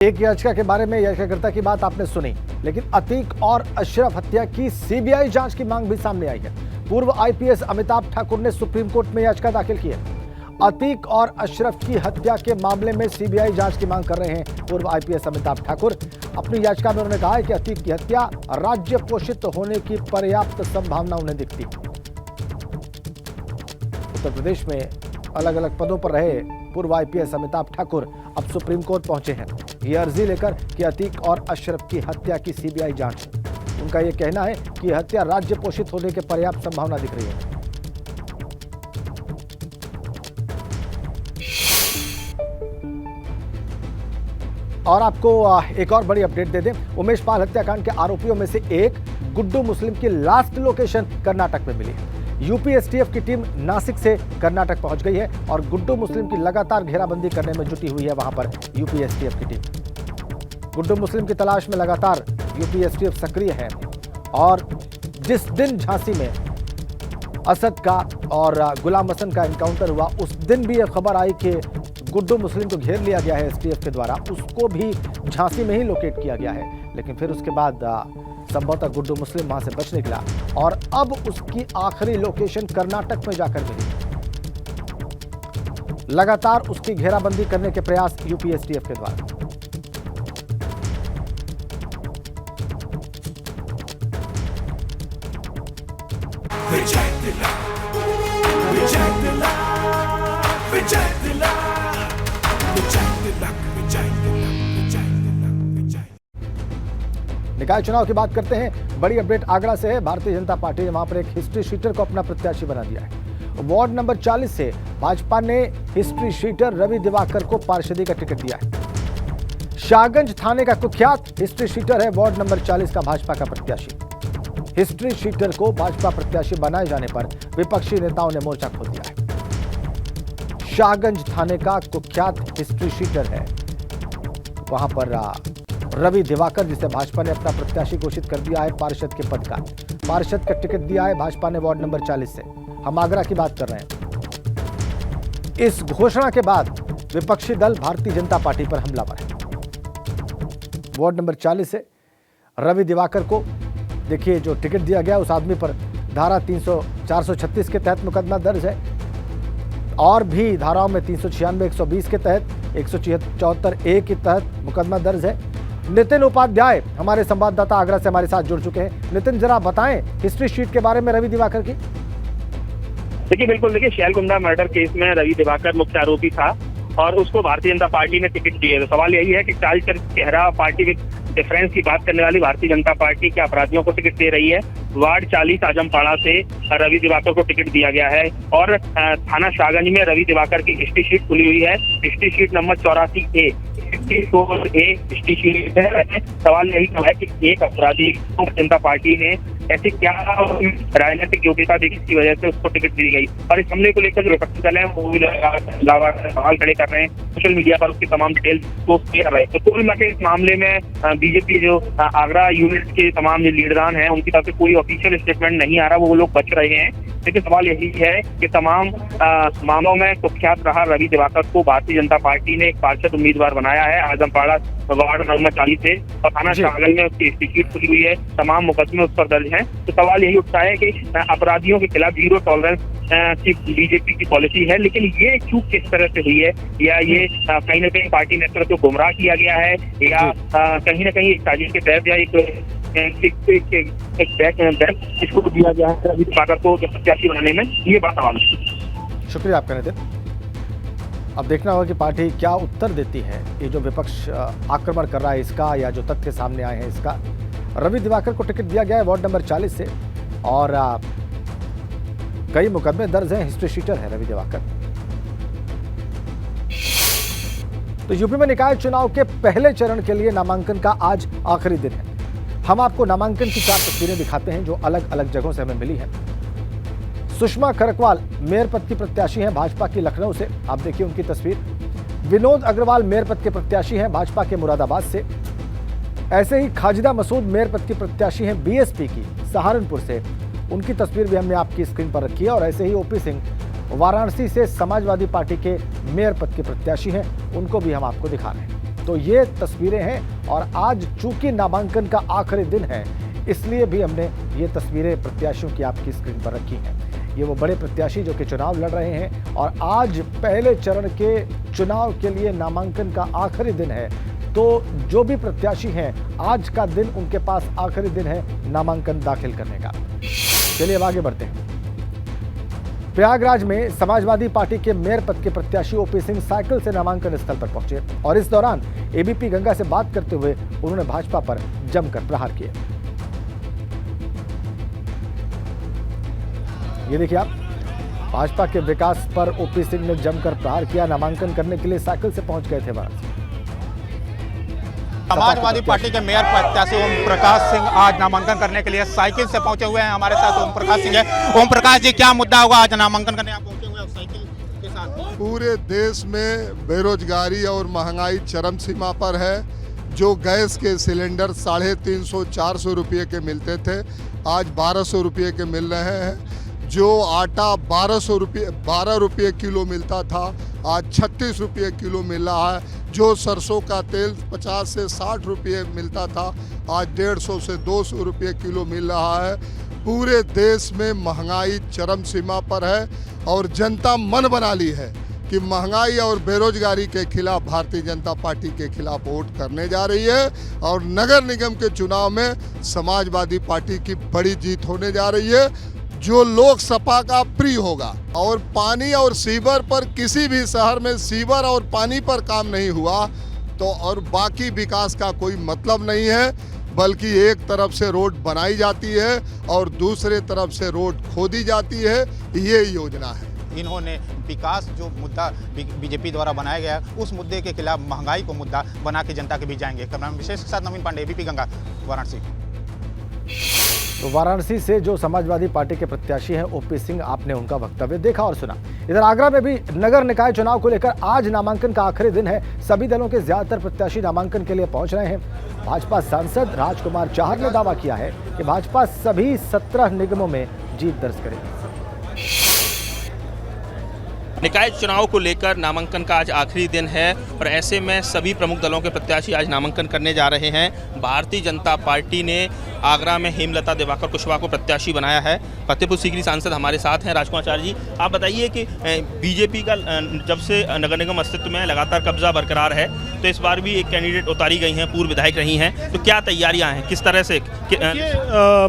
एक याचिका के बारे में याचिकाकर्ता की बात आपने सुनी, लेकिन अतीक और अशरफ हत्या की सीबीआई जांच की मांग भी सामने आई है। पूर्व आईपीएस अमिताभ ठाकुर ने सुप्रीम कोर्ट में याचिका दाखिल की है। अतीक और अशरफ की हत्या के मामले में सीबीआई जांच की मांग कर रहे हैं पूर्व आईपीएस अमिताभ ठाकुर। अपनी याचिका में उन्होंने कहा है कि अतीक की हत्या राज्य पोषित होने की पर्याप्त संभावना उन्हें दिखती। उत्तर प्रदेश में अलग अलग पदों पर रहे पूर्व आईपीएस अमिताभ ठाकुर अब सुप्रीम कोर्ट पहुंचे हैं ये अर्जी लेकर कि अतीक और अशरफ की हत्या की सीबीआई जांच हो। उनका यह कहना है कि यह हत्या राज्य पोषित होने की पर्याप्त संभावना दिख रही है। और आपको एक और बड़ी अपडेट दे दें, उमेश पाल हत्याकांड के आरोपियों में से एक गुड्डू मुस्लिम की लास्ट लोकेशन कर्नाटक में मिली है। यूपी एसटीएफ की टीम नासिक से कर्नाटक पहुंच गई है और गुड्डू मुस्लिम की लगातार घेराबंदी करने में जुटी हुई है वहां पर यूपी एसटीएफ की टीम। गुड्डू मुस्लिम की तलाश में लगातार यूपी एसटीएफ सक्रिय है और जिस दिन झांसी में असद का और गुलाम हसन का एनकाउंटर हुआ उस दिन भी यह खबर आई कि गुड्डू मुस्लिम को घेर लिया गया है एसटीएफ के द्वारा, उसको भी झांसी में ही लोकेट किया गया है। लेकिन फिर उसके बाद संभवतः गुड्डू मुस्लिम वहां से बच निकला और अब उसकी आखिरी लोकेशन कर्नाटक में जाकर मिली। लगातार उसकी घेराबंदी करने के प्रयास यूपी एसटीएफ के द्वारा। निकाय चुनाव की बात करते हैं। बड़ी अपडेट आगरा से है। भारतीय जनता पार्टी ने वहां पर एक हिस्ट्री शीटर को अपना प्रत्याशी बना दिया है। वार्ड नंबर 40 से भाजपा ने हिस्ट्री शीटर रवि दिवाकर को पार्षदी का टिकट दिया है। शाहगंज थाने का कुख्यात हिस्ट्री शीटर है वार्ड नंबर 40 का भाजपा का प्रत्याशी। हिस्ट्री शीटर को भाजपा प्रत्याशी बनाए जाने पर विपक्षी नेताओं ने मोर्चा खोल दिया है। शाहगंज थाने का कुख्यात हिस्ट्री शीटर है वहां पर रवि दिवाकर, जिसे भाजपा ने अपना प्रत्याशी घोषित कर दिया है पार्षद के पद का। पार्षद का टिकट दिया है भाजपा ने वार्ड नंबर 40 से। हम आगरा की बात कर रहे हैं। इस घोषणा के बाद विपक्षी दल भारतीय जनता पार्टी पर हमलावर है। वार्ड नंबर 40 से रवि दिवाकर को देखिए जो टिकट दिया गया उस आदमी पर धारा 436 के तहत मुकदमा दर्ज है और भी धाराओं में 396, 120 के तहत 174 ए के तहत मुकदमा दर्ज है। नितिन उपाध्याय हमारे संवाददाता आगरा से हमारे साथ जुड़ चुके हैं। नितिन, जरा बताएं हिस्ट्री शीट के बारे में रवि दिवाकर की। देखिए बिल्कुल, देखिए शैल कुंडा मर्डर केस में रवि दिवाकर मुख्य आरोपी था और उसको भारतीय जनता पार्टी ने टिकट दिए। तो सवाल यही है कि चाल चेहरा पार्टी विद डिफरेंस की बात करने वाली भारतीय जनता पार्टी के अपराधियों को टिकट दे रही है। वार्ड 40 आजमपाड़ा से रवि दिवाकर को टिकट दिया गया है और थाना शाहगंज में रवि दिवाकर की हिस्ट्री शीट खुली हुई है। History sheet number 84A history sheet है। सवाल यही है कि एक अपराधी को जनता पार्टी ने ऐसी क्या राजनीतिक योग्यता दी जिसकी वजह से उसको टिकट दी गई। और इस हमले को लेकर जो विपक्षी दल है वो भी सवाल खड़े कर रहे हैं, सोशल मीडिया पर उसकी तमाम डिटेल पोस्ट कर रहे हैं। तो कुल मिलाकर इस मामले में बीजेपी जो आगरा यूनिट के तमाम जो लीडरान हैं उनकी तरफ से कोई ऑफिशियल स्टेटमेंट नहीं आ रहा, वो लोग बच रहे हैं। लेकिन सवाल यही है कि तमाम मामलों में कुख्यात रहा रवि दिवाकर को भारतीय जनता पार्टी ने एक पार्षद उम्मीदवार बनाया है आजमपाड़ा वार्ड नंबर 40 से और थाना शाहगंज में उसकी टिकट खुली हुई है। तमाम मुकदमे उस पर दर्ज हैं। तो सवाल यही उठता है कि अपराधियों के खिलाफ जीरो टॉलरेंस की बीजेपी की पॉलिसी है, लेकिन ये चूक किस तरह से हुई है, या ये कहीं ना कहीं पार्टी नेतृत्व को गुमराह किया गया है, या कहीं ना कहीं एक साजिश के तहत या इसको दिया गया है रवि दिवाकर को प्रत्याशी बनाने में, ये बात सवाल है। शुक्रिया आपका नितिन। अब देखना होगा कि पार्टी क्या उत्तर देती है। ये जो विपक्ष आक्रमण कर रहा है इसका, या जो तथ्य सामने आए हैं इसका। रवि दिवाकर को टिकट दिया गया है वार्ड नंबर 40 से और कई मुकदमे दर्ज हैं। हिस्ट्री शीटर है रवि दिवाकर। तो यूपी में निकाय चुनाव के पहले चरण के लिए नामांकन का आज आखिरी दिन है। हम आपको नामांकन की 4 तस्वीरें दिखाते हैं जो अलग अलग जगहों से हमें मिली हैं। सुषमा खरकवाल मेयर पद की प्रत्याशी हैं भाजपा की लखनऊ से, आप देखिए उनकी तस्वीर। विनोद अग्रवाल मेयर पद के प्रत्याशी हैं भाजपा के मुरादाबाद से। ऐसे ही खाजिदा मसूद मेयर पद की प्रत्याशी हैं बीएसपी की सहारनपुर से, उनकी तस्वीर भी हमने आपकी स्क्रीन पर रखी है। और ऐसे ही ओपी सिंह वाराणसी से समाजवादी पार्टी के मेयर पद के प्रत्याशी हैं, उनको भी हम आपको दिखा रहे हैं। तो ये तस्वीरें हैं और आज चूंकि नामांकन का आखिरी दिन है इसलिए भी हमने ये तस्वीरें प्रत्याशियों की आपकी स्क्रीन पर रखी हैं। ये वो बड़े प्रत्याशी जो कि चुनाव लड़ रहे हैं और आज पहले चरण के चुनाव के लिए नामांकन का आखिरी दिन है। तो जो भी प्रत्याशी हैं आज का दिन उनके पास आखिरी दिन है नामांकन दाखिल करने का। चलिए अब आगे बढ़ते हैं। प्रयागराज में समाजवादी पार्टी के मेयर पद के प्रत्याशी ओपी सिंह साइकिल से नामांकन स्थल पर पहुंचे और इस दौरान एबीपी गंगा से बात करते हुए उन्होंने भाजपा पर जमकर प्रहार किए। ये देखिए आप, भाजपा के विकास पर ओपी सिंह ने जमकर प्रहार किया। नामांकन करने के लिए साइकिल से पहुंच गए थे वाराणसी। समाजवादी पार्टी के मेयर प्रत्याशी ओम प्रकाश सिंह आज नामांकन करने के लिए साइकिल से पहुंचे हुए हैं। हमारे साथ ओम प्रकाश सिंह है। ओम प्रकाश जी, क्या मुद्दा होगा आज नामांकन करने आप पहुंचे हुए हैं साइकिल के साथ? पूरे देश में बेरोजगारी और महंगाई चरम सीमा पर है। जो गैस के सिलेंडर 350-400 रुपये के मिलते थे आज 1200 रुपये के मिल रहे हैं। जो आटा 12 रुपये किलो मिलता था आज 36 रुपये किलो मिल रहा है। जो सरसों का तेल 50 से 60 रुपये मिलता था आज 150 से 200 रुपये किलो मिल रहा है। पूरे देश में महंगाई चरम सीमा पर है और जनता मन बना ली है कि महंगाई और बेरोजगारी के खिलाफ भारतीय जनता पार्टी के खिलाफ वोट करने जा रही है और नगर निगम के चुनाव में समाजवादी पार्टी की बड़ी जीत होने जा रही है। जो लोक सपा का प्रिय होगा और पानी और सीवर पर किसी भी शहर में सीवर और पानी पर काम नहीं हुआ तो और बाकी विकास का कोई मतलब नहीं है, बल्कि एक तरफ से रोड बनाई जाती है और दूसरे तरफ से रोड खोदी जाती है। ये योजना है। इन्होंने विकास जो मुद्दा बीजेपी द्वारा बनाया गया है उस मुद्दे के खिलाफ महंगाई को मुद्दा बना के जनता के बीच जाएंगे। कैमरामैन विशेष के साथ नवीन पांडे, एबीपी गंगा, वाराणसी। तो वाराणसी से जो समाजवादी पार्टी के प्रत्याशी हैं ओपी सिंह, आपने उनका वक्तव्य देखा और सुना। इधर आगरा में भी नगर निकाय चुनाव को लेकर आज नामांकन का आखिरी दिन है। सभी दलों के ज्यादातर प्रत्याशी नामांकन के लिए पहुंच रहे हैं। भाजपा सांसद राजकुमार चाहर ने दावा किया है कि भाजपा सभी 17 निगमों में जीत दर्ज करेगी। निकाय चुनाव को लेकर नामांकन का आज आखिरी दिन है और ऐसे में सभी प्रमुख दलों के प्रत्याशी आज नामांकन करने जा रहे हैं। भारतीय जनता पार्टी ने आगरा में हेमलता दिवाकर कुशवाहा को प्रत्याशी बनाया है। फतेहपुर सीकरी सांसद हमारे साथ हैं राजकुमार चाहर जी। आप बताइए कि बीजेपी का जब से नगर निगम अस्तित्व में लगातार कब्जा बरकरार है तो इस बार भी एक कैंडिडेट उतारी गई हैं, पूर्व विधायक रही हैं, तो क्या तैयारियां हैं, किस तरह से?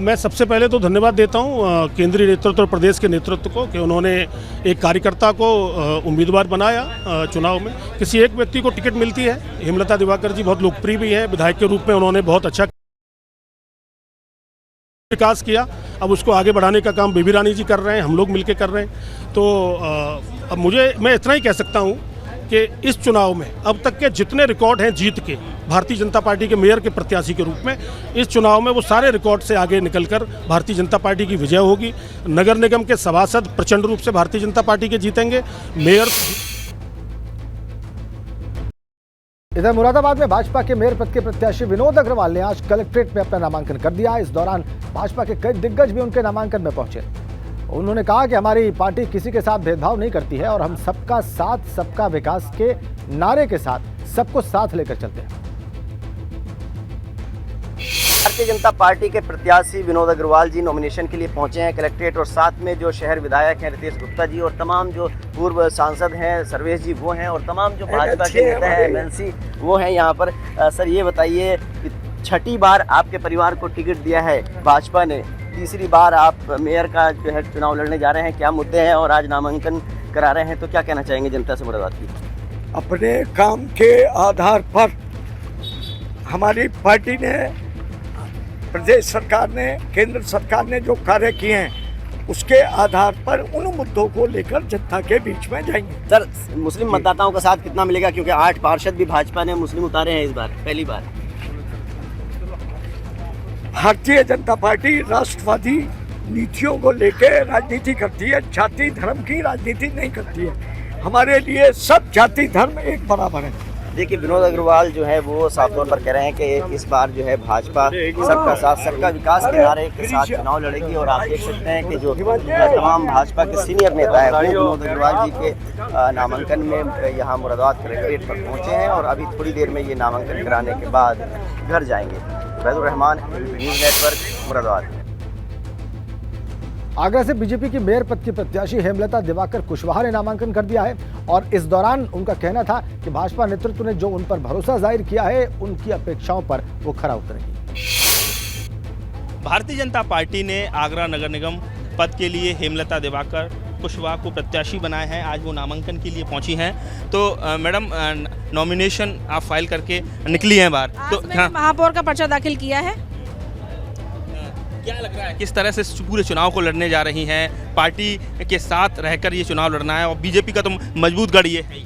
मैं सबसे पहले तो धन्यवाद देता हूं केंद्रीय नेतृत्व और प्रदेश के नेतृत्व को कि उन्होंने एक कार्यकर्ता को उम्मीदवार बनाया चुनाव में। किसी एक व्यक्ति को टिकट मिलती है। हेमलता दिवाकर जी बहुत लोकप्रिय भी है, विधायक के रूप में उन्होंने बहुत अच्छा विकास किया। अब उसको आगे बढ़ाने का काम बेबी रानी जी कर रहे हैं, हम लोग मिलकर कर रहे हैं। तो अब मैं इतना ही कह सकता हूं कि इस चुनाव में अब तक के जितने रिकॉर्ड हैं जीत के भारतीय जनता पार्टी के मेयर के प्रत्याशी के रूप में, इस चुनाव में वो सारे रिकॉर्ड से आगे निकलकर भारतीय जनता पार्टी की विजय होगी। नगर निगम के सभासद प्रचंड रूप से भारतीय जनता पार्टी के जीतेंगे। मेयर इधर मुरादाबाद में भाजपा के मेयर पद के प्रत्याशी विनोद अग्रवाल ने आज कलेक्ट्रेट में अपना नामांकन कर दिया। इस दौरान भाजपा के कई दिग्गज भी उनके नामांकन में पहुंचे। उन्होंने कहा कि हमारी पार्टी किसी के साथ भेदभाव नहीं करती है और हम सबका साथ सबका विकास के नारे के साथ सबको साथ लेकर चलते हैं। भारतीय जनता पार्टी के प्रत्याशी विनोद अग्रवाल जी नॉमिनेशन के लिए पहुंचे हैं कलेक्ट्रेट और साथ में जो शहर विधायक हैं रितेश गुप्ता जी और तमाम जो पूर्व सांसद हैं सर्वेश जी वो हैं और तमाम जो भाजपा के नेता हैं एमएलसी वो हैं यहाँ पर। सर ये बताइए, छठी बार आपके परिवार को टिकट दिया है भाजपा ने, तीसरी बार आप मेयर का जो है चुनाव लड़ने जा रहे हैं, क्या मुद्दे हैं और आज नामांकन करा रहे हैं, तो क्या कहना चाहेंगे जनता से मुरादाबाद की? अपने काम के आधार पर हमारी पार्टी ने, प्रदेश सरकार ने, केंद्र सरकार ने जो कार्य किए हैं उसके आधार पर उन मुद्दों को लेकर जनता के बीच में जाएंगे। सर मुस्लिम मतदाताओं का साथ कितना मिलेगा, क्योंकि 8 पार्षद भी भाजपा ने मुस्लिम उतारे हैं इस बार, पहली बार? भारतीय जनता पार्टी राष्ट्रवादी नीतियों को लेकर राजनीति करती है, जाति धर्म की राजनीति नहीं करती है। हमारे लिए सब जाति धर्म एक बराबर है। देखिए, विनोद अग्रवाल जो है वो साफ तौर पर कह रहे हैं कि इस बार जो है भाजपा सबका साथ सबका विकास के नारे के साथ चुनाव लड़ेगी। और आप देख सकते हैं कि जो तमाम भाजपा के सीनियर नेता हैं वो विनोद अग्रवाल जी के नामांकन में यहाँ मुरादाबाद कलेक्ट्रेट पर पहुँचे हैं और अभी थोड़ी देर में ये नामांकन कराने के बाद घर जाएंगे। Faizur Rahman, news network, Moradabad. आगरा से बीजेपी की मेयर पद की प्रत्याशी हेमलता दिवाकर कुशवाहा ने नामांकन कर दिया है और इस दौरान उनका कहना था कि भाजपा नेतृत्व ने जो उन पर भरोसा जाहिर किया है उनकी अपेक्षाओं पर वो खरा उतरेंगी। भारतीय जनता पार्टी ने आगरा नगर निगम पद के लिए हेमलता दिवाकर कुशवाहा को प्रत्याशी बनाया है। आज वो नामांकन के लिए पहुंची हैं। तो मैडम, नॉमिनेशन आप फाइल करके निकली हैं बाहर, तो मैंने महापौर का पर्चा दाखिल किया है। क्या लग रहा है किस तरह से पूरे चुनाव को लड़ने जा रही हैं? पार्टी के साथ रहकर ये चुनाव लड़ना है और बीजेपी का तो मजबूत गढ़ ये है।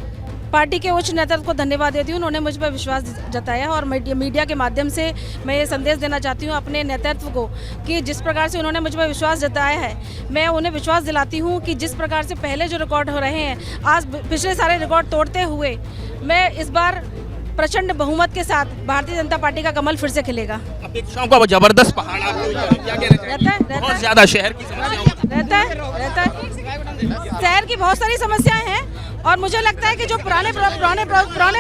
पार्टी के उच्च नेतृत्व को धन्यवाद देती हूँ, उन्होंने मुझ पर विश्वास जताया और मीडिया के माध्यम से मैं ये संदेश देना चाहती हूँ अपने नेतृत्व को कि जिस प्रकार से उन्होंने मुझ पर विश्वास जताया है, मैं उन्हें विश्वास दिलाती हूँ कि जिस प्रकार से पहले जो रिकॉर्ड हो रहे हैं, आज पिछले सारे रिकॉर्ड तोड़ते हुए मैं इस बार प्रचंड बहुमत के साथ भारतीय जनता पार्टी का कमल फिर से खिलेगा। अपेक्षाओं का जबरदस्त पहाड़ क्या कहना चाहिए? बहुत ज्यादा शहर की समस्याएं रहता है। शहर की बहुत सारी समस्याएं हैं और मुझे लगता है कि जो पुराने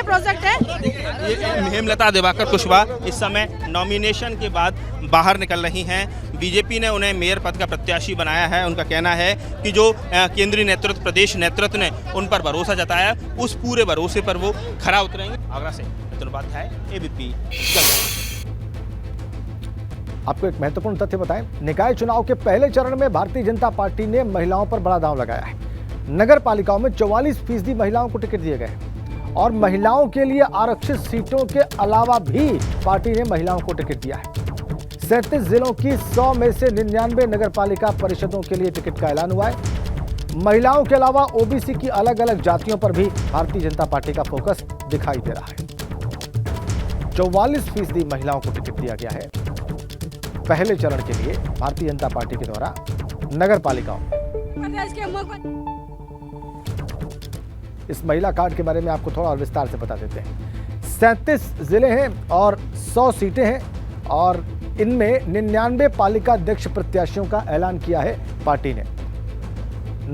प्रोजेक्ट है। हेमलता दिवाकर कुशवाहा इस समय नॉमिनेशन के बाद बाहर निकल रही हैं। बीजेपी ने उन्हें मेयर पद का प्रत्याशी बनाया है। उनका कहना है कि जो केंद्रीय नेतृत्व, प्रदेश नेतृत्व ने उन पर भरोसा जताया, उस पूरे भरोसे पर वो खरा उतरेंगे। आगरा से मिथुन उपाध्याय, एबीपी। आपको एक महत्वपूर्ण तथ्य बताएं, निकाय चुनाव के पहले चरण में भारतीय जनता पार्टी ने महिलाओं पर बड़ा दांव लगाया है। नगर पालिकाओं में 44% महिलाओं को टिकट दिए गए हैं और महिलाओं के लिए आरक्षित सीटों के अलावा भी पार्टी ने महिलाओं को टिकट दिया है। 37 जिलों की 100 में से 99 नगर पालिका परिषदों के लिए टिकट का ऐलान हुआ है। महिलाओं के अलावा ओबीसी की अलग अलग जातियों पर भी भारतीय जनता पार्टी का फोकस दिखाई दे रहा है। 44% महिलाओं को टिकट दिया गया है पहले चरण के लिए भारतीय जनता पार्टी के द्वारा नगर पालिकाओं में। इस महिला कार्ड के बारे में आपको थोड़ा और विस्तार से बता देते हैं। 37 जिले हैं और 100 सीटें हैं और इनमें 99 पालिका अध्यक्ष प्रत्याशियों का ऐलान किया है पार्टी ने।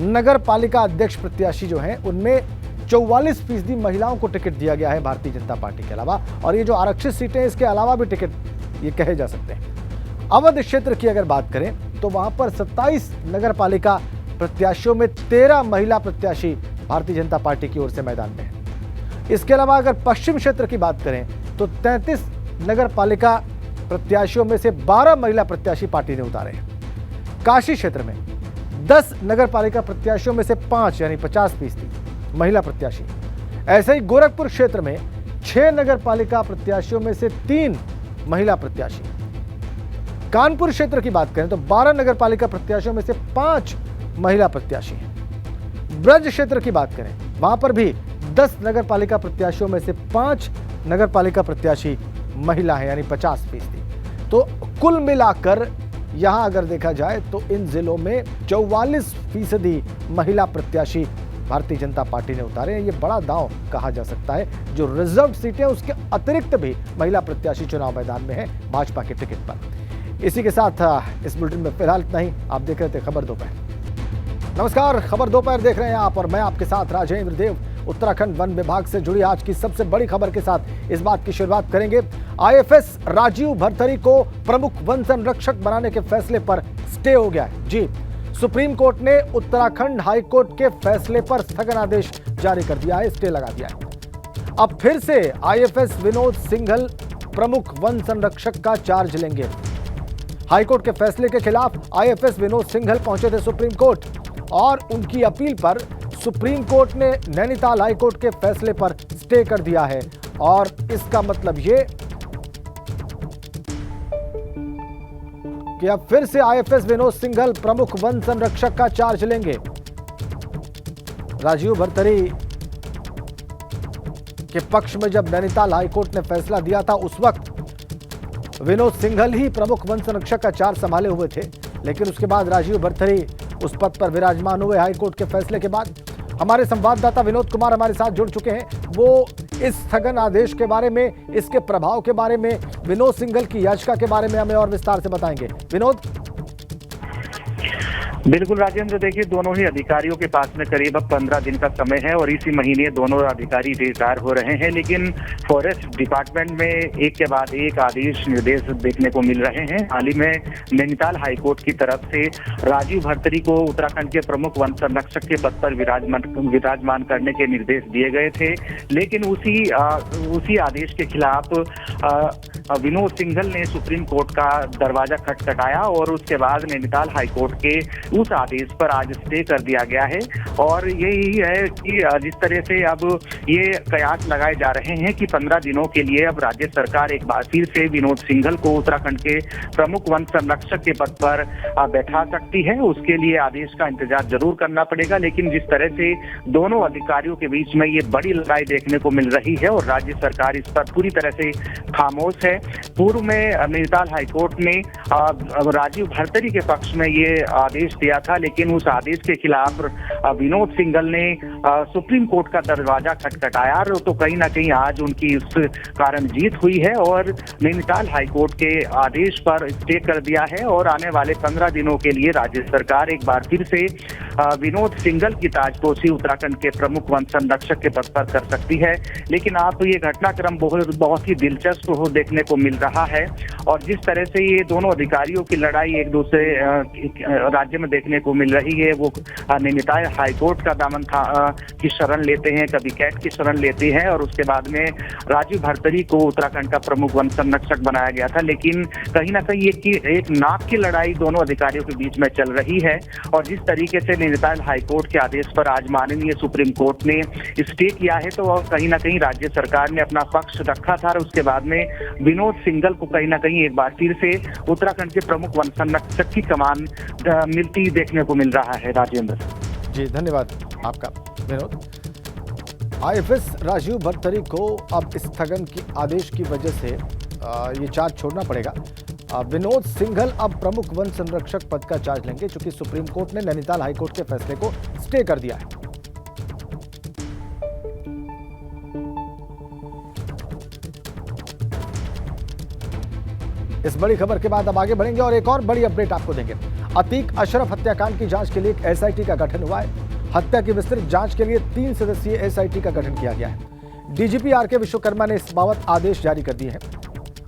नगर पालिका अध्यक्ष प्रत्याशी जो हैं उनमें 44% महिलाओं को टिकट दिया गया है भारतीय जनता पार्टी के अलावा। और ये जो आरक्षित सीटें हैं इसके अलावा भी टिकट ये कहे जा सकते हैं। अवध क्षेत्र की अगर बात करें तो वहां पर 27 नगर पालिका प्रत्याशियों में 13 महिला प्रत्याशी भारतीय जनता पार्टी की ओर से मैदान में है। इसके अलावा अगर पश्चिम क्षेत्र की बात करें तो 33 नगर पालिका प्रत्याशियों में से 12 महिला प्रत्याशी पार्टी ने उतारे हैं। काशी क्षेत्र में 10 नगर पालिका प्रत्याशियों में से 5 यानी 50% महिला प्रत्याशी। ऐसे ही गोरखपुर क्षेत्र में 6 नगर पालिका प्रत्याशियों में से 3 महिला प्रत्याशी। कानपुर क्षेत्र की बात करें तो 12 नगर पालिका प्रत्याशियों में से 5 महिला प्रत्याशी हैं। ब्रज क्षेत्र की बात करें वहां पर भी 10 नगर पालिका प्रत्याशियों में से 5 नगर पालिका प्रत्याशी महिला है यानी 50%। तो कुल मिलाकर यहां अगर देखा जाए तो इन जिलों में 44% महिला प्रत्याशी भारतीय जनता पार्टी ने उतारे हैं। ये बड़ा दांव कहा जा सकता है। जो रिजर्व सीटें उसके अतिरिक्त भी महिला प्रत्याशी चुनाव मैदान में है भाजपा के टिकट पर। इसी के साथ इस बुलेटिन में फिलहाल इतना ही। आप देख रहे थे खबर दोपहर। नमस्कार, खबर दोपहर देख रहे हैं आप और मैं आपके साथ राजेंद्र देव। उत्तराखंड वन विभाग से जुड़ी आज की सबसे बड़ी खबर के साथ इस बात की शुरुआत करेंगे। आईएफएस राजीव भरथरी को प्रमुख वन संरक्षक बनाने के फैसले पर स्टे हो गया है। जी, सुप्रीम कोर्ट ने उत्तराखंड हाई कोर्ट के फैसले पर स्थगन आदेश जारी कर दिया है, स्टे लगा दिया है। अब फिर से आईएफएस विनोद सिंघल प्रमुख वन संरक्षक का चार्ज लेंगे। हाईकोर्ट के फैसले के खिलाफ आईएफएस विनोद सिंघल पहुंचे थे सुप्रीम कोर्ट और उनकी अपील पर सुप्रीम कोर्ट ने नैनीताल हाईकोर्ट के फैसले पर स्टे कर दिया है। और इसका मतलब ये कि अब फिर से आईएफएस विनोद सिंघल प्रमुख वन संरक्षक का चार्ज लेंगे। राजीव भरथरी के पक्ष में जब नैनीताल हाईकोर्ट ने फैसला दिया था उस वक्त विनोद सिंघल ही प्रमुख वन संरक्षक का चार्ज संभाले हुए थे, लेकिन उसके बाद राजीव भरथरी उस पद पर विराजमान हुए हाईकोर्ट के फैसले के बाद। हमारे संवाददाता विनोद कुमार हमारे साथ जुड़ चुके हैं। वो इस स्थगन आदेश के बारे में, इसके प्रभाव के बारे में, विनोद सिंघल की याचिका के बारे में हमें और विस्तार से बताएंगे। विनोद। बिल्कुल राजेंद्र, देखिए दोनों ही अधिकारियों के पास में करीब अब 15 दिन का समय है और इसी महीने दोनों अधिकारी रिटायर हो रहे हैं, लेकिन फॉरेस्ट डिपार्टमेंट में एक के बाद एक आदेश निर्देश देखने को मिल रहे हैं। हाल ही में नैनीताल हाईकोर्ट की तरफ से राजीव भरतरी को उत्तराखंड के प्रमुख वन संरक्षक के पद पर विराजमान करने के निर्देश दिए गए थे, लेकिन उसी आदेश के खिलाफ विनोद सिंघल ने सुप्रीम कोर्ट का दरवाजा खटखटाया और उसके बाद नैनीताल हाईकोर्ट के उस आदेश पर आज स्टे कर दिया गया है। और यही है कि जिस तरह से अब ये कयास लगाए जा रहे हैं कि 15 दिनों के लिए अब राज्य सरकार एक बार फिर से विनोद सिंघल को उत्तराखंड के प्रमुख वन संरक्षक के पद पर बैठा सकती है, उसके लिए आदेश का इंतजार जरूर करना पड़ेगा। लेकिन जिस तरह से दोनों अधिकारियों के बीच में ये बड़ी लड़ाई देखने को मिल रही है और राज्य सरकार इस पर पूरी तरह से खामोश है। पूर्व में नैनीताल हाईकोर्ट ने राजीव भरतरी के पक्ष में ये आदेश दिया था, लेकिन उस आदेश के खिलाफ विनोद सिंघल ने सुप्रीम कोर्ट का दरवाजा खटखटाया, तो कहीं ना कहीं आज उनकी इस कारण जीत हुई है और नैनीताल हाईकोर्ट के आदेश पर स्टे कर दिया है और आने वाले 15 दिनों के लिए राज्य सरकार एक बार फिर से विनोद सिंघल की ताजपोशी उत्तराखंड के प्रमुख वन संरक्षक के पद पर कर सकती है। लेकिन आप ये घटनाक्रम बहुत ही दिलचस्प हो देखने को मिल रहा है और जिस तरह से ये दोनों अधिकारियों की लड़ाई एक दूसरे राज्य में देखने को मिल रही है, वो नैनीताल हाईकोर्ट का दामन की शरण लेते हैं, कभी कैट की शरण लेते हैं और उसके बाद में राजीव भरतरी को उत्तराखंड का प्रमुख वन संरक्षक बनाया गया था। लेकिन कहीं ना कहीं एक नाक की लड़ाई दोनों अधिकारियों के बीच में चल रही है और जिस तरीके से नैनीताल हाईकोर्ट के आदेश पर आज माननीय सुप्रीम कोर्ट ने स्टे किया है, तो कहीं ना कहीं राज्य सरकार ने अपना पक्ष रखा था और उसके बाद में विनोद सिंघल को कहीं ना कहीं एक बार फिर से उत्तराखंड के प्रमुख वन संरक्षक की कमान मिलती देखने को मिल रहा है। राजेंद्र जी, धन्यवाद आपका विनोद। आईएफएस राजीव भरतरी को अब स्थगन की आदेश की वजह से ये चार्ज छोड़ना पड़ेगा। विनोद सिंघल अब प्रमुख वन संरक्षक पद का चार्ज लेंगे, चूंकि सुप्रीम कोर्ट ने नैनीताल हाईकोर्ट के फैसले को स्टे कर दिया है। इस बड़ी खबर के बाद अब आगे बढ़ेंगे और एक और बड़ी अपडेट आपको देंगे। अतीक अशरफ हत्याकांड की जांच के लिए एक एसआईटी का गठन हुआ है। हत्या की विस्तृत जांच के लिए 3 सदस्यीय एसआईटी का गठन किया गया है। डीजीपी आर के विश्वकर्मा ने इस बाबत आदेश जारी कर दिए हैं।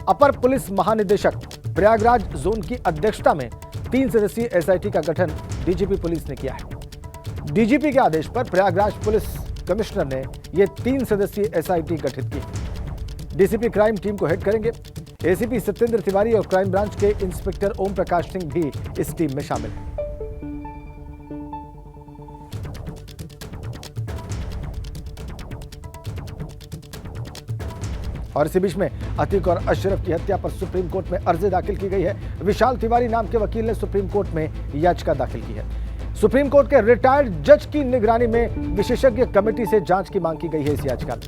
अपर पुलिस महानिदेशक प्रयागराज जोन की अध्यक्षता में 3 सदस्यीय एसआईटी का गठन डीजीपी पुलिस ने किया है। डीजीपी के आदेश पर प्रयागराज पुलिस कमिश्नर ने ये 3 सदस्यीय एसआईटी गठित की। डीसीपी क्राइम टीम को हेड करेंगे। एसीपी सत्येंद्र तिवारी और क्राइम ब्रांच के इंस्पेक्टर ओम प्रकाश सिंह भी इस टीम में शामिल हैं। और इसी बीच में अतीक और अशरफ की हत्या पर सुप्रीम कोर्ट में अर्जी दाखिल की गई है। विशाल तिवारी नाम के वकील ने सुप्रीम कोर्ट में याचिका दाखिल की है। सुप्रीम कोर्ट के रिटायर्ड जज की निगरानी में विशेषज्ञ कमेटी से जांच की मांग की गई है। इस याचिका में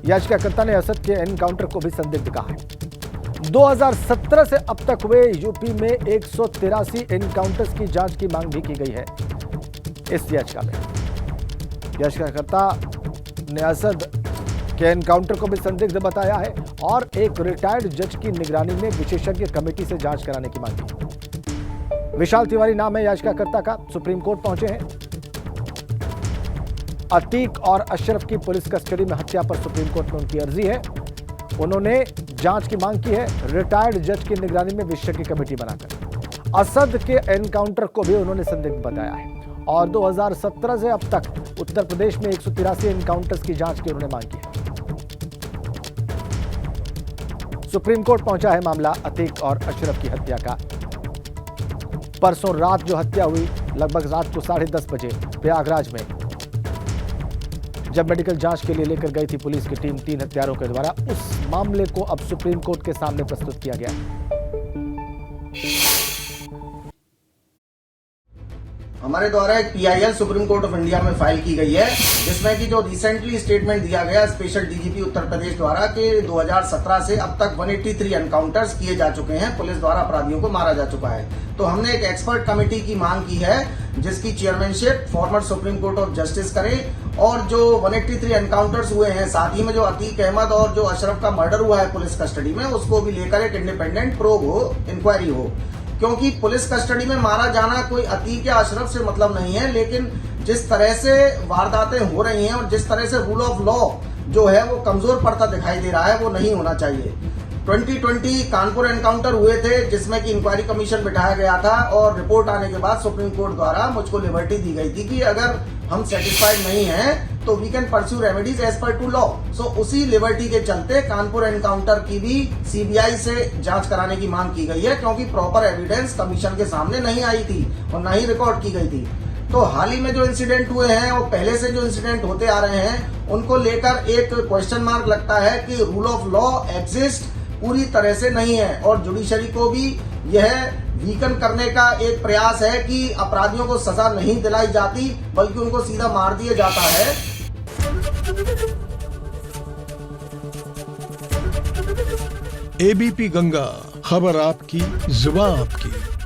याचिकाकर्ता ने असद के एनकाउंटर को भी संदिग्ध कहा है। 2017 से अब तक हुए यूपी में 183 एनकाउंटर्स की जांच की मांग भी की गई है। इस याचिका में याचिकाकर्ता ने असद के एनकाउंटर को भी संदिग्ध बताया है और एक रिटायर्ड जज की निगरानी में विशेषज्ञ कमेटी से जांच कराने की मांग की। विशाल तिवारी नाम है याचिकाकर्ता का। सुप्रीम कोर्ट पहुंचे हैं। अतीक और अशरफ की पुलिस कस्टडी में हत्या पर सुप्रीम कोर्ट में उनकी अर्जी है। उन्होंने जांच की मांग की है रिटायर्ड जज की निगरानी में विशेषज्ञ कमेटी बनाकर। असद के एनकाउंटर को भी उन्होंने संदिग्ध बताया है और 2017 से अब तक उत्तर प्रदेश में 183 एनकाउंटर्स की जांच की उन्होंने मांग की है। सुप्रीम कोर्ट पहुंचा है मामला अतीक और अशरफ की हत्या का। परसों रात जो हत्या हुई, लगभग रात को 10:30 बजे प्रयागराज में जब मेडिकल जांच के लिए लेकर गई थी पुलिस की टीम 3 हत्यारों के द्वारा, उस मामले को अब सुप्रीम कोर्ट के सामने प्रस्तुत किया गया है। हमारे द्वारा एक PIL supreme court of India में फाइल की गई है, जिसमें कि जो रिसेंटली स्टेटमेंट दिया गया स्पेशल डीजीपी उत्तर प्रदेश द्वारा कि 2017 से अब तक 183 एनकाउंटर्स किए जा चुके हैं, पुलिस द्वारा अपराधियों को मारा जा चुका है। तो हमने एक एक्सपर्ट कमेटी की मांग की है जिसकी chairmanship former supreme court of justice करें और जो 183 एनकाउंटर्स हुए हैं, साथ ही में जो अतीक अहमद और जो अशरफ का मर्डर हुआ है पुलिस कस्टडी में, उसको भी लेकर एक इंडिपेंडेंट प्रोब हो, इंक्वायरी हो। क्योंकि पुलिस कस्टडी में मारा जाना कोई अतीक या अशरफ से मतलब नहीं है, लेकिन जिस तरह से वारदातें हो रही हैं और जिस तरह से रूल ऑफ लॉ जो है वो कमजोर पड़ता दिखाई दे रहा है, वो नहीं होना चाहिए। 2020 कानपुर एनकाउंटर हुए थे, जिसमें कि इंक्वायरी कमीशन बिठाया गया था और रिपोर्ट आने के बाद सुप्रीम कोर्ट द्वारा मुझको लिबर्टी दी गई थी कि अगर हम सेटिस्फाइड नहीं हैं तो we can pursue remedies as per to law. So उसी लिबर्टी के चलते कानपुर एनकाउंटर की भी सीबीआई से जांच कराने की मांग की गई है, क्योंकि प्रॉपर एविडेंस कमीशन के सामने नहीं आई थी और ना ही रिकॉर्ड की गई थी। तो हाल ही में जो इंसिडेंट हुए हैं और पहले से जो इंसिडेंट होते आ रहे हैं, उनको लेकर एक क्वेश्चन मार्क लगता है कि रूल ऑफ लॉ एग्जिस्ट पूरी तरह से नहीं है और जुडिशरी को भी यह वीकन करने का एक प्रयास है कि अपराधियों को सजा नहीं दिलाई जाती, बल्कि उनको सीधा मार दिया जाता है। एबीपी गंगा, खबर आपकी, जुबान आपकी।